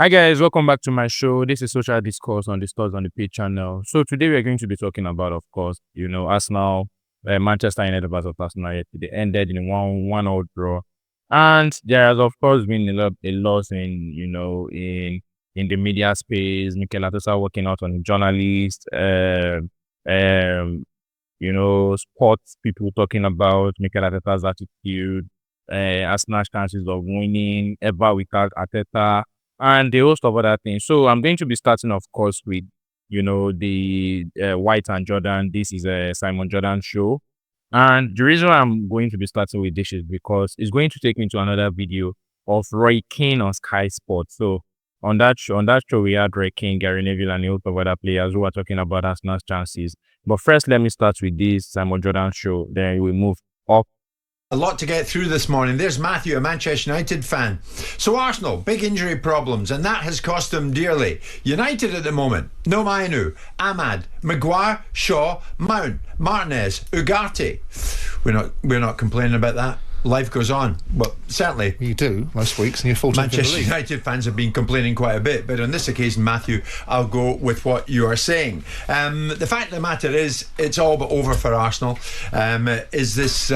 Hi guys, welcome back to my show. This is Social Discourse on the Stars on the Pitch channel. So today we're going to be talking about, of course, Arsenal, Manchester United versus Arsenal yesterday ended in a 1-1 draw, and there has of course been a loss in the media space. Mikel Arteta working out on journalists, sports people talking about Mikel Arteta's attitude, Arsenal's chances of winning ever without Arteta, and a host of other things. So I'm going to be starting, of course, with the White and Jordan. This is a Simon Jordan show, and the reason I'm going to be starting with this is because it's going to take me to another video of Roy Keane on Sky Sports. So on that show, we had Roy Keane, Gary Neville, and a host of other players who are talking about Arsenal's chances. But first, let me start with this Simon Jordan show. Then we move up. A lot to get through this morning. There's Matthew, a Manchester United fan. So Arsenal, big injury problems, and that has cost them dearly. United at the moment, no Mainu, Ahmad, Maguire, Shaw, Mount, Martinez, Ugarte. We're not complaining about that. Life goes on. Well, certainly you do most weeks, and you're 14th Manchester United fans have been complaining quite a bit, but on this occasion, Matthew, I'll go with what you are saying. The fact of the matter is, it's all but over for Arsenal. Is this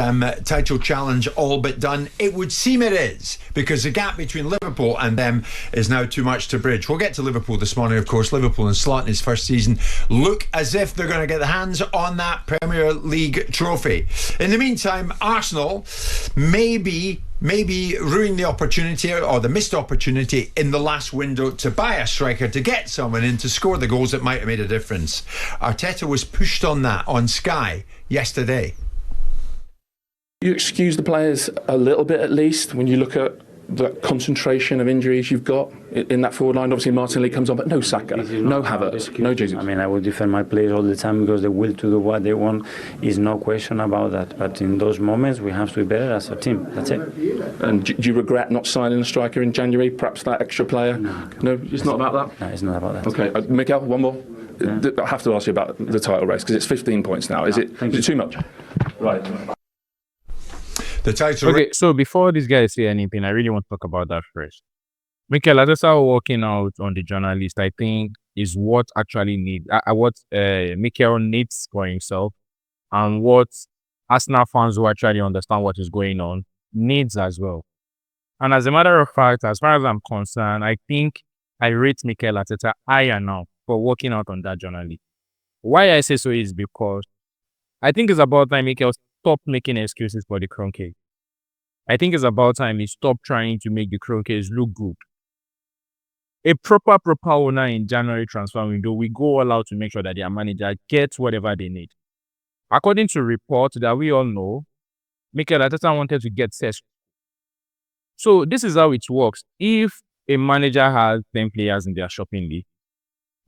title challenge all but done? It would seem it is, because the gap between Liverpool and them is now too much to bridge. We'll get to Liverpool this morning, of course. Liverpool and Slot in his first season look as if they're going to get their hands on that Premier League trophy. In the meantime, Arsenal maybe ruin the opportunity or the missed opportunity in the last window to buy a striker, to get someone in to score the goals that might have made a difference. Arteta was pushed on that on Sky yesterday. You excuse the players a little bit at least when you look at the concentration of injuries you've got in that forward line. Obviously Martinelli comes on, but no Saka, no Havertz, no Jesus. I mean, I would defend my players all the time because the will to do what they want is no question about that. But in those moments, we have to be better as a team. That's it. And do you regret not signing a striker in January? Perhaps that extra player? No, it's not about that? No, it's not about that. Okay, Mikel, one more. Yeah. I have to ask you about the title race because it's 15 points now. Is it too much? Right. The title. Okay, so before these guys say anything, I really want to talk about that first. Mikel Arteta working out on the journalist, I think, is what actually Mikel needs for himself, and what Arsenal fans who actually understand what is going on needs as well. And as a matter of fact, as far as I'm concerned, I think I rate Mikel Arteta higher now for working out on that journalist. Why I say so is because I think it's about time Mikel stop making excuses for the Kroenke. I think it's about time he stopped trying to make the Kroenkes look good. A proper owner in January transfer window, we go all out to make sure that their manager gets whatever they need. According to reports that we all know, Mikel Arteta wanted to get Sesko. So this is how it works. If a manager has 10 players in their shopping list,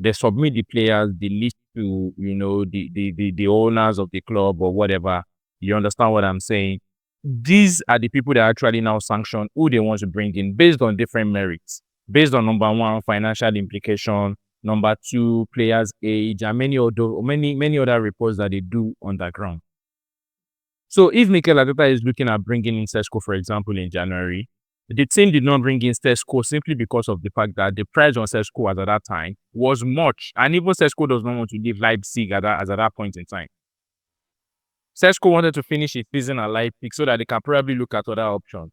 they submit the players, the list to the owners of the club or whatever. You understand what I'm saying? These are the people that actually now sanction who they want to bring in based on different merits. Based on number one, financial implication, number two, players' age, and many other reports that they do on the ground. So if Mikel Arteta is looking at bringing in Sesko, for example, in January, the team did not bring in Sesko simply because of the fact that the price on Sesko at that time was much, and even Sesko does not want to leave Leipzig at that point in time. Sesko wanted to finish his season at Leipzig so that they can probably look at other options.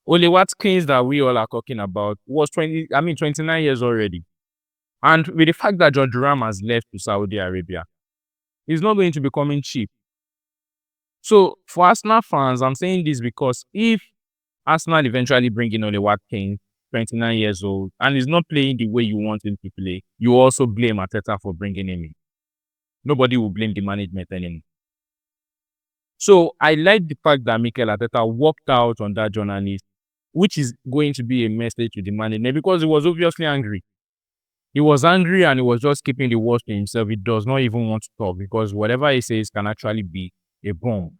Oli Watkins that we all are talking about was 29 years already. And with the fact that George Ram has left to Saudi Arabia, he's not going to be coming cheap. So for Arsenal fans, I'm saying this because if Arsenal eventually bring in Oli Watkins, 29 years old, and he's not playing the way you want him to play, you also blame Arteta for bringing him in. Nobody will blame the management anymore. So I like the fact that Mikel Arteta walked out on that journalist, which is going to be a message to the management because he was obviously angry. He was angry and he was just keeping the worst to himself. He does not even want to talk because whatever he says can actually be a bomb.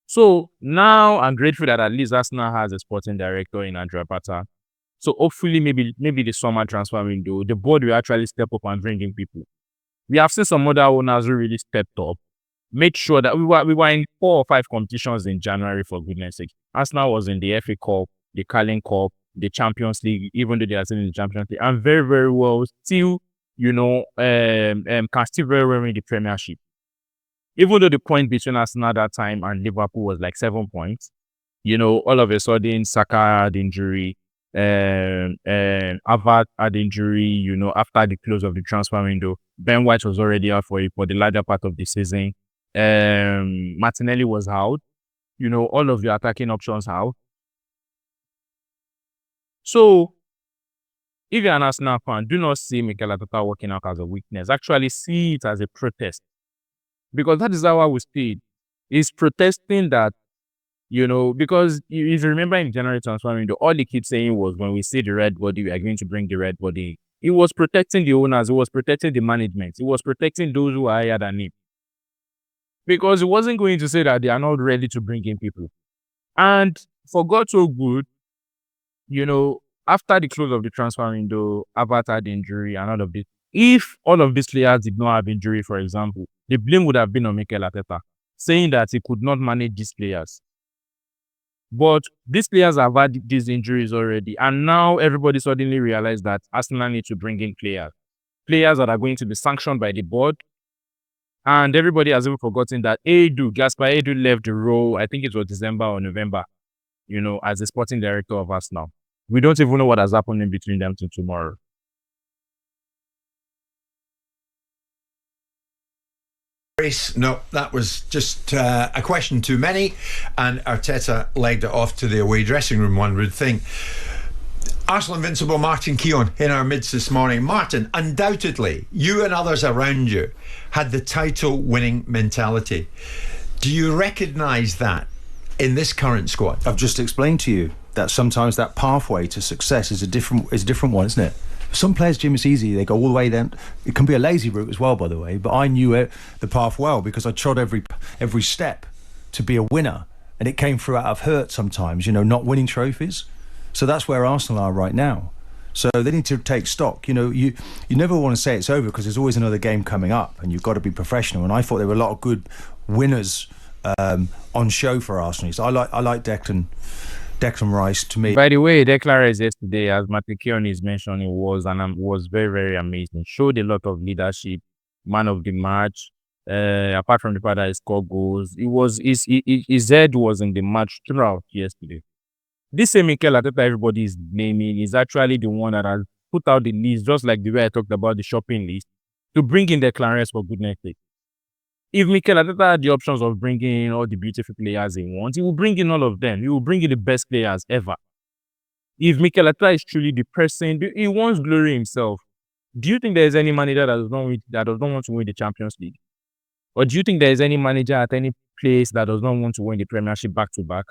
So now I'm grateful that at least Arsenal has a sporting director in Andrea Pata. So hopefully maybe the summer transfer window, the board will actually step up and bring in people. We have seen some other owners who really stepped up. Made sure that we were in 4 or 5 competitions in January, for goodness sake. Arsenal was in the FA Cup, the Carling Cup, the Champions League, even though they are still in the Champions League, and very, very well still, can still very well win the Premiership. Even though the point between Arsenal at that time and Liverpool was like 7 points, all of a sudden Saka had injury, Havertz had injury, after the close of the transfer window. Ben White was already out for the latter part of the season. Martinelli was out. All of the attacking options out. So, if you're an Arsenal fan, do not see Mikel Arteta working out as a weakness. Actually, see it as a protest. Because that is how I would see it. He's protesting that, because if you remember in January transfer window, all he keeps saying was, when we see the red body, we are going to bring the red body. He was protecting the owners. He was protecting the management. He was protecting those who are higher than him. Because he wasn't going to say that they are not ready to bring in people. And for God so good, after the close of the transfer window, Havertz had injury and all of this. If all of these players did not have injury, for example, the blame would have been on Mikel Arteta, saying that he could not manage these players. But these players have had these injuries already, and now everybody suddenly realized that Arsenal need to bring in players that are going to be sanctioned by the board. And everybody has even forgotten that Gaspar Edu left the role, I think it was December or November, as the sporting director of Arsenal. We don't even know what has happened in between them till tomorrow. No, that was just a question too many, and Arteta legged it off to the away dressing room, one would think. Arsenal invincible Martin Keane in our midst this morning. Martin, undoubtedly, you and others around you had the title-winning mentality. Do you recognise that in this current squad? I've just explained to you that sometimes that pathway to success is a different one, isn't it? Some players, Jim, it's easy. They go all the way then. It can be a lazy route as well, by the way. But I knew the path well because I trod every step to be a winner. And it came through out of hurt sometimes, not winning trophies. So that's where Arsenal are right now. So they need to take stock. You never want to say it's over because there's always another game coming up and you've got to be professional. And I thought there were a lot of good winners on show for Arsenal. So I like Declan Rice. To me, by the way, Declan Rice yesterday, as Martin Keane is mentioning, was very, very amazing. Showed a lot of leadership, man of the match. Apart from the fact that he scored goals, his head was in the match throughout yesterday. This same Mikel Arteta everybody is naming is actually the one that has put out the list, just like the way I talked about the shopping list, to bring in Declan Rice for goodness sake. If Mikel Arteta had the options of bringing in all the beautiful players he wants, he will bring in all of them. He will bring in the best players ever. If Mikel Arteta is truly the person, he wants glory himself. Do you think there is any manager that does not want to win the Champions League? Or do you think there is any manager at any place that does not want to win the Premiership back-to-back?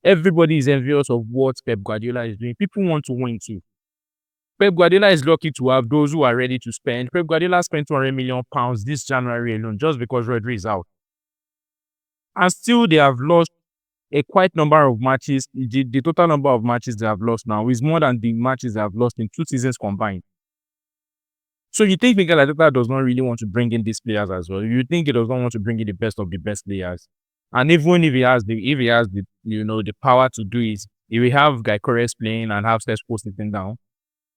Everybody is envious of what Pep Guardiola is doing. People want to win too. Pep Guardiola is lucky to have those who are ready to spend. Pep Guardiola spent £200 million this January alone just because Rodri is out. And still they have lost a quite number of matches. The total number of matches they have lost now is more than the matches they have lost in 2 seasons combined. So you think Mikel Arteta does not really want to bring in these players as well? You think he does not want to bring in the best of the best players? And even if he has the power to do it, if we have Guy Corres playing and have Sesko sitting down,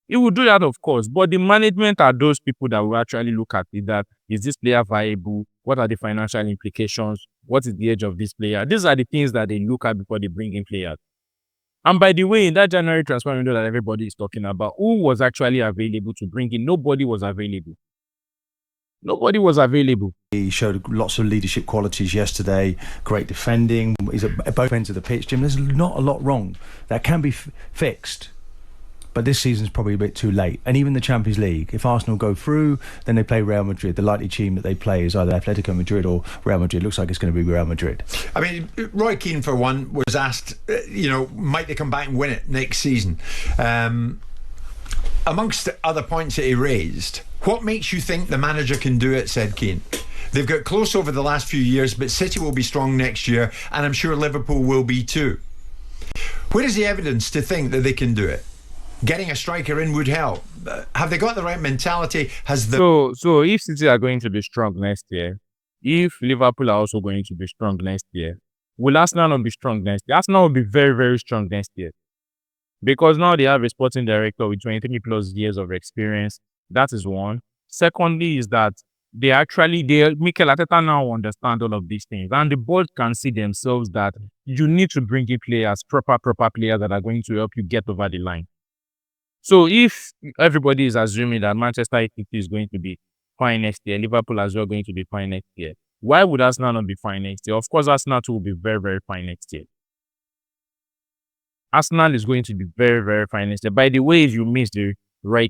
he will do that, of course. But the management are those people that will actually look at it. That is this player viable? What are the financial implications? What is the age of this player? These are the things that they look at before they bring in players. And by the way, in that January transfer window that everybody is talking about, who was actually available to bring in? Nobody was available. Nobody was available. He showed lots of leadership qualities yesterday, great defending. He's at both ends of the pitch, Jim. There's not a lot wrong. That can be fixed. But this season's probably a bit too late. And even the Champions League, if Arsenal go through, then they play Real Madrid. The likely team that they play is either Atletico Madrid or Real Madrid. Looks like it's going to be Real Madrid. I mean, Roy Keane, for one, was asked, might they come back and win it next season? Amongst other points that he raised, what makes you think the manager can do it, said Keane. They've got close over the last few years, but City will be strong next year, and I'm sure Liverpool will be too. Where is the evidence to think that they can do it? Getting a striker in would help. Have they got the right mentality? So if City are going to be strong next year, if Liverpool are also going to be strong next year, will Arsenal not be strong next year? Arsenal will be very, very strong next year. because now they have a sporting director with 23 plus years of experience. That is one. Secondly, is that Mikel Arteta now understand all of these things, and the board can see themselves that you need to bring in players, proper players that are going to help you get over the line. So if everybody is assuming that Manchester United is going to be fine next year, Liverpool as well going to be fine next year, why would Arsenal not be fine next year? Of course, Arsenal too will be very, very fine next year. Arsenal is going to be very, very fine next year. By the way, if you missed the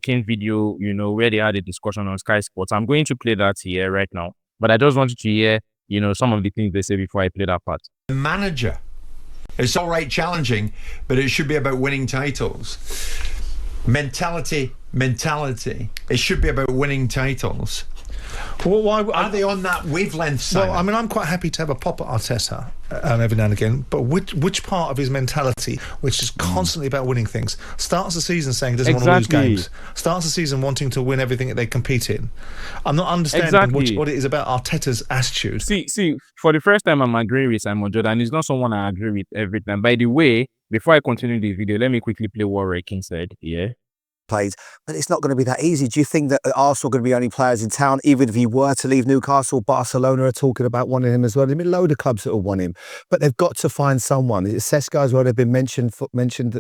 Keane video, where they had a discussion on Sky Sports, I'm going to play that here right now. But I just wanted to hear, some of the things they say before I play that part. The manager. It's all right challenging, but it should be about winning titles. Mentality. It should be about winning titles. Well, why are they on that wavelength, Simon? Well, I mean, I'm quite happy to have a pop at Arteta every now and again, but which part of his mentality, which is constantly about winning things, starts the season saying he doesn't want to lose games, starts the season wanting to win everything that they compete in. I'm not understanding what it is about Arteta's attitude. See, for the first time, I'm agreeing with Simon Jordan. He's not someone I agree with every time. By the way, before I continue the video, let me quickly play what Roy Keane said. Yeah. Plays, but it's not going to be that easy. Do you think that Arsenal are going to be only players in town, even if he were to leave Newcastle? Barcelona are talking about wanting him as well. There's been a load of clubs that will want him, but they've got to find someone. Sesko as well, they've been mentioned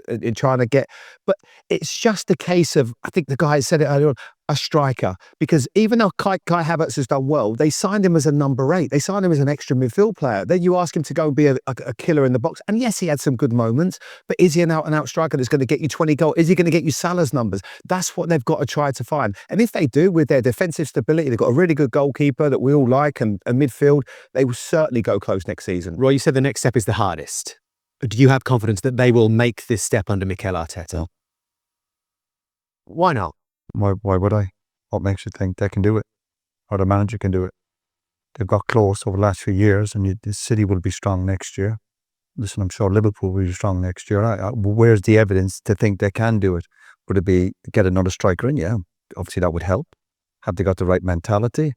in trying to get, but it's just a case of, I think the guy said it earlier on, a striker, because even though Kai Havertz has done well, they signed him as a number 8. They signed him as an extra midfield player. Then you ask him to go and be a killer in the box. And yes, he had some good moments, but is he an out-and-out striker that's going to get you 20 goals? Is he going to get you Salah's numbers? That's what they've got to try to find. And if they do, with their defensive stability, they've got a really good goalkeeper that we all like, and midfield, they will certainly go close next season. Roy, you said the next step is the hardest. Do you have confidence that they will make this step under Mikel Arteta? Why not? Why would I? What makes you think they can do it? Or the manager can do it? They've got close over the last few years, and the City will be strong next year. Listen, I'm sure Liverpool will be strong next year. Where's the evidence to think they can do it? Would it be get another striker in? Yeah, obviously that would help. Have they got the right mentality?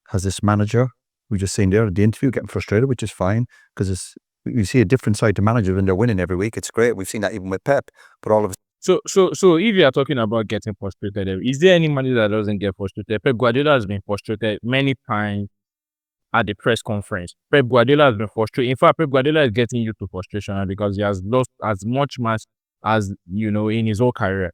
Has this manager, we just seen there at the interview, getting frustrated, which is fine, because you see a different side to managers when they're winning every week. It's great. We've seen that even with Pep. But all of So if you are talking about getting frustrated, is there any manager that doesn't get frustrated? Pep Guardiola has been frustrated many times at the press conference. Pep Guardiola has been frustrated. In fact, Pep Guardiola is getting used to frustration because he has lost as much match as, in his whole career.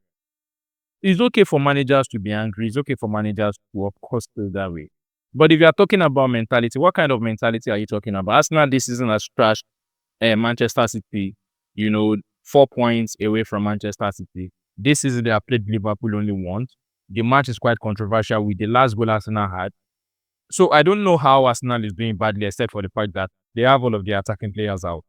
It's okay for managers to be angry. It's okay for managers to, of course, feel that way. But if you are talking about mentality, what kind of mentality are you talking about? Arsenal this season has trashed Manchester City, 4 points away from Manchester City. This season they have played Liverpool only once. The match is quite controversial with the last goal Arsenal had. So I don't know how Arsenal is doing badly, except for the fact that they have all of their attacking players out.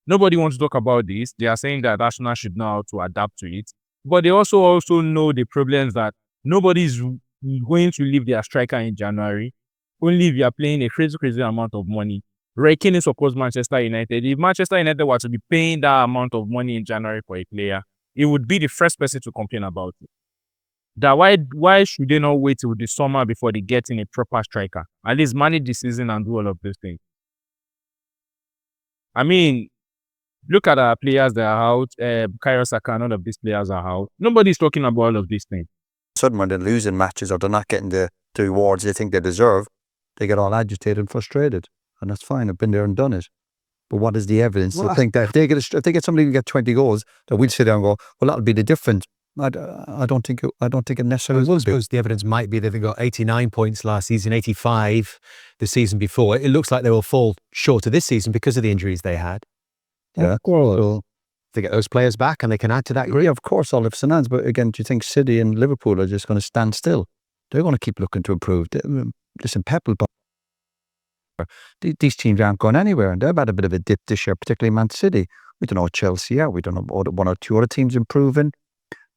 Nobody wants to talk about this. They are saying that Arsenal should know how to adapt to it. But they also know the problems that nobody is going to leave their striker in January. Only if you are playing a crazy amount of money. Roy Keane is supposed Manchester United. If Manchester United were to be paying that amount of money in January for a player, it would be the first person to complain about it. That why should they not wait till the summer before they get in a proper striker? At least manage the season and do all of these things. I mean, look at our players that are out. Bukayo Saka, none of these players are out. Nobody's talking about all of these things. Suddenly when they're losing matches or they're not getting the rewards they think they deserve, they get all agitated and frustrated. And that's fine. I've been there and done it. But what is the evidence to think that if they get somebody who get 20 goals, that we'll sit down and go, well, that'll be the difference. I don't think it necessarily will be. Suppose the evidence might be that they got 89 points last season, 85 the season before. It looks like they will fall short of this season because of the injuries they had. Yeah. So, they get those players back and they can add to that group. Yeah, of course, all ifs and ands. But again, do you think City and Liverpool are just going to stand still? They're going to keep looking to improve. Listen, Pep will. These teams aren't going anywhere, and they've had a bit of a dip this year, particularly Man City. We don't know what Chelsea are. We don't know what one or two other teams improving.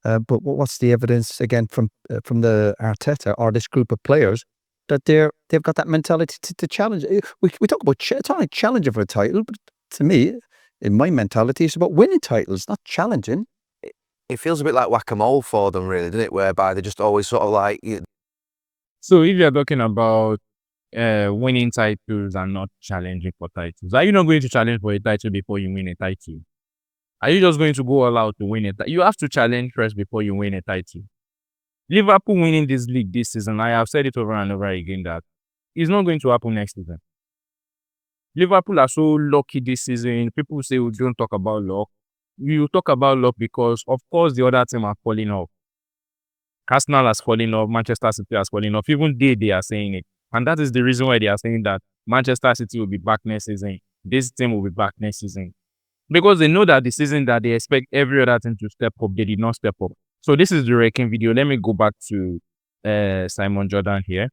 But what's the evidence again from the Arteta or this group of players that they've got that mentality to challenge? We talk about it's not like challenging for a title, but to me, in my mentality, it's about winning titles, not challenging. It feels a bit like whack-a-mole for them, really, doesn't it? Whereby they're just always sort of like. So if you're talking about winning titles and not challenging for titles, are you not going to challenge for a title before you win a title? Are you just going to go all out to win it? You have to challenge first before you win a title. Liverpool winning this league this season, I have said it over and over again that it's not going to happen next season. Liverpool are so lucky this season. People say we don't talk about luck. You talk about luck because, of course, the other team are falling off. Arsenal has fallen off. Manchester City has fallen off. Even they are saying it. And that is the reason why they are saying that Manchester City will be back next season. This team will be back next season. Because they know that the season that they expect every other team to step up, they did not step up. So this is the ranking video. Let me go back to Simon Jordan here.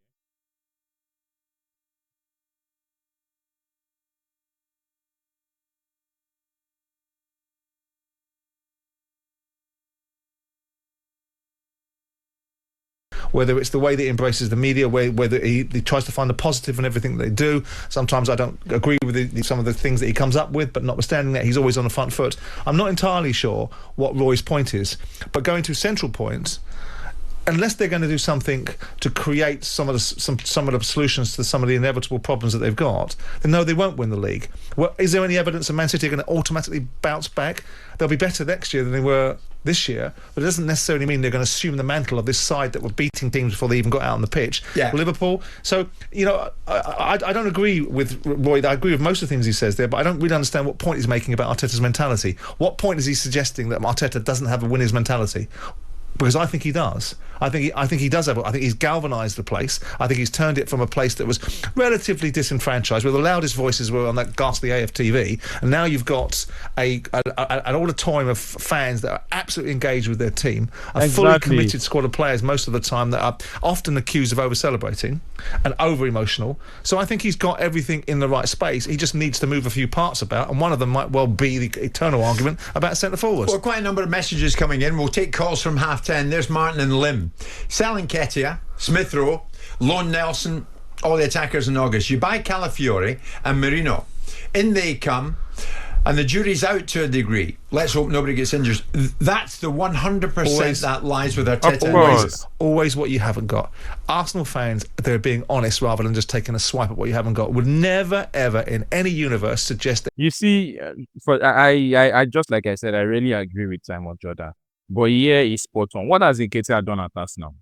Whether it's the way that he embraces the media, whether he tries to find the positive in everything they do. Sometimes I don't agree with some of the things that he comes up with, but notwithstanding that, he's always on the front foot. I'm not entirely sure what Roy's point is, but going to central points, unless they're going to do something to create some of the solutions to some of the inevitable problems that they've got, then no, they won't win the league. Well, is there any evidence that Man City are going to automatically bounce back? They'll be better next year than they were this year, but it doesn't necessarily mean they're going to assume the mantle of this side that were beating teams before they even got out on the pitch. Yeah. Liverpool. So, you know, I don't agree with Roy. I agree with most of the things he says there, but I don't really understand what point he's making about Arteta's mentality. What point is he suggesting that Arteta doesn't have a winner's mentality? Because I think he does. I think he does have. I think he's galvanised the place. I think he's turned it from a place that was relatively disenfranchised, where the loudest voices were on that ghastly AFTV, and now you've got an auditorium of fans that are absolutely engaged with their team, a fully committed squad of players most of the time that are often accused of over-celebrating and over-emotional. So I think he's got everything in the right space. He just needs to move a few parts about, and one of them might well be the eternal argument about centre forwards. Well, quite a number of messages coming in. We'll take calls from 10:30. There's Martin and Lim. Selling Nketiah, Smith Rowe, Lone Nelson, all the attackers in August. You buy Calafiori and Merino. In they come, and the jury's out to a degree. Let's hope nobody gets injured. That's the 100% that lies with Arteta. Always what you haven't got. Arsenal fans, they're being honest rather than just taking a swipe at what you haven't got. Would never, ever in any universe suggest that. You see, I just like I said, I really agree with Simon Jordan. But here is spot on. What has Nketiah done at Arsenal?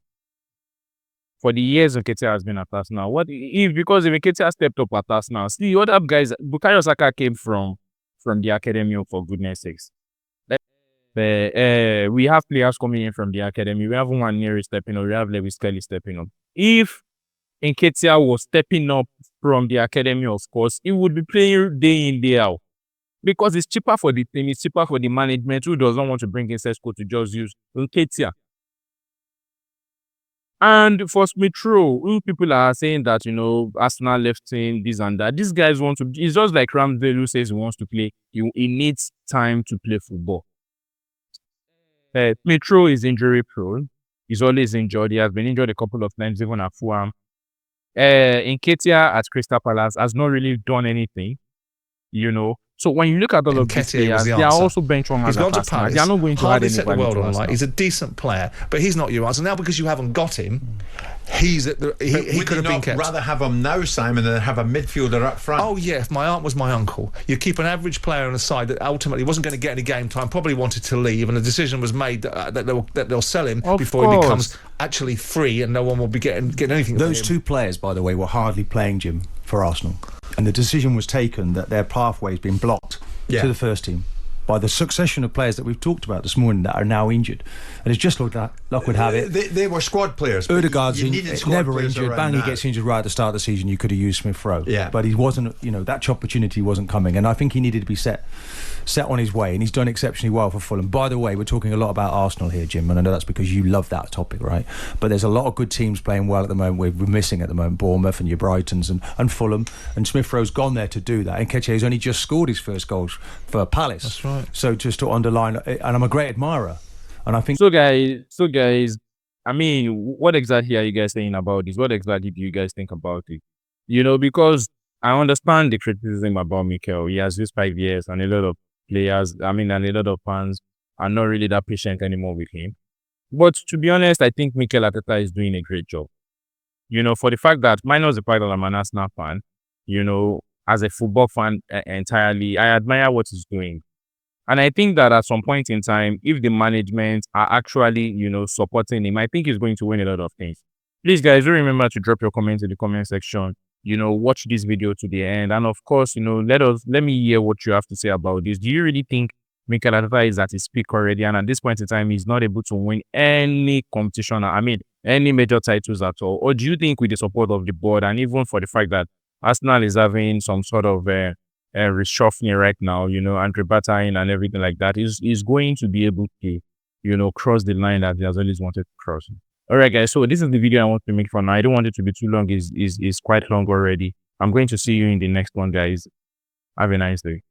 For the years Nketiah has been at Arsenal, because if Nketiah stepped up at Arsenal, see other guys, Bukayo Saka came from the academy, for goodness sakes. We have players coming in from the academy. We have Nwaneri stepping up. We have Lewis Kelly stepping up. If Nketiah was stepping up from the academy, of course, he would be playing day in, day out. Because it's cheaper for the team, it's cheaper for the management who does not want to bring in Sesko to just use Nketiah. And for Smith Rowe, people are saying that, Arsenal left him, this and that. These guys want to, it's just like Ramsdale who says he wants to play. He needs time to play football. Smith Rowe is injury prone. He's always injured. He has been injured a couple of times, even at Fulham. Nketiah at Crystal Palace has not really done anything, So when you look at all of these players, they are also benchmark. He's gone to Paris. They are not going to hardly set the world on light. He's a decent player, but he's not your answer. Now because you haven't got him, he could have been kept. Rather have him now, Simon, than have a midfielder up front. Oh yeah, if my aunt was my uncle, you keep an average player on the side that ultimately wasn't going to get any game time, probably wanted to leave, and a decision was made that they'll sell him before he becomes actually free, and no one will be getting anything. Those two players, by the way, were hardly playing, Jim, for Arsenal. And the decision was taken that their pathway has been blocked to the first team by the succession of players that we've talked about this morning that are now injured. And it's just like that. Luck would have it. They were squad players. Odegaard's never injured. Bangy gets injured right at the start of the season. You could have used Smith Rowe. Yeah. But he wasn't, that opportunity wasn't coming. And I think he needed to be set on his way. And he's done exceptionally well for Fulham. By the way, we're talking a lot about Arsenal here, Jim. And I know that's because you love that topic, right? But there's a lot of good teams playing well at the moment. We're missing at the moment Bournemouth and your Brightons and Fulham. And Smith Rowe's gone there to do that. And Nketiah's only just scored his first goals for Palace. That's right. So just to underline, and I'm a great admirer. And I think so guys, I mean, what exactly are you guys saying about this? What exactly do you guys think about it? Because I understand the criticism about Mikel. He has used 5 years, and a lot of players, and a lot of fans are not really that patient anymore with him. But to be honest, I think Mikel Arteta is doing a great job. For the fact that, minus the fact that I'm an Arsenal fan, as a football fan entirely, I admire what he's doing. And I think that at some point in time, if the management are actually, supporting him, I think he's going to win a lot of things. Please, guys, do remember to drop your comments in the comment section. Watch this video to the end. And of course, let me hear what you have to say about this. Do you really think Mikel Arteta is at his peak already? And at this point in time, he's not able to win any competition. I mean, any major titles at all. Or do you think with the support of the board and even for the fact that Arsenal is having some sort of reshuffling right now, Andre Batain and everything like that, is going to be able to, cross the line that he has always wanted to cross? All right, guys. So this is the video I want to make for now. I don't want it to be too long. It's quite long already. I'm going to see you in the next one, guys. Have a nice day.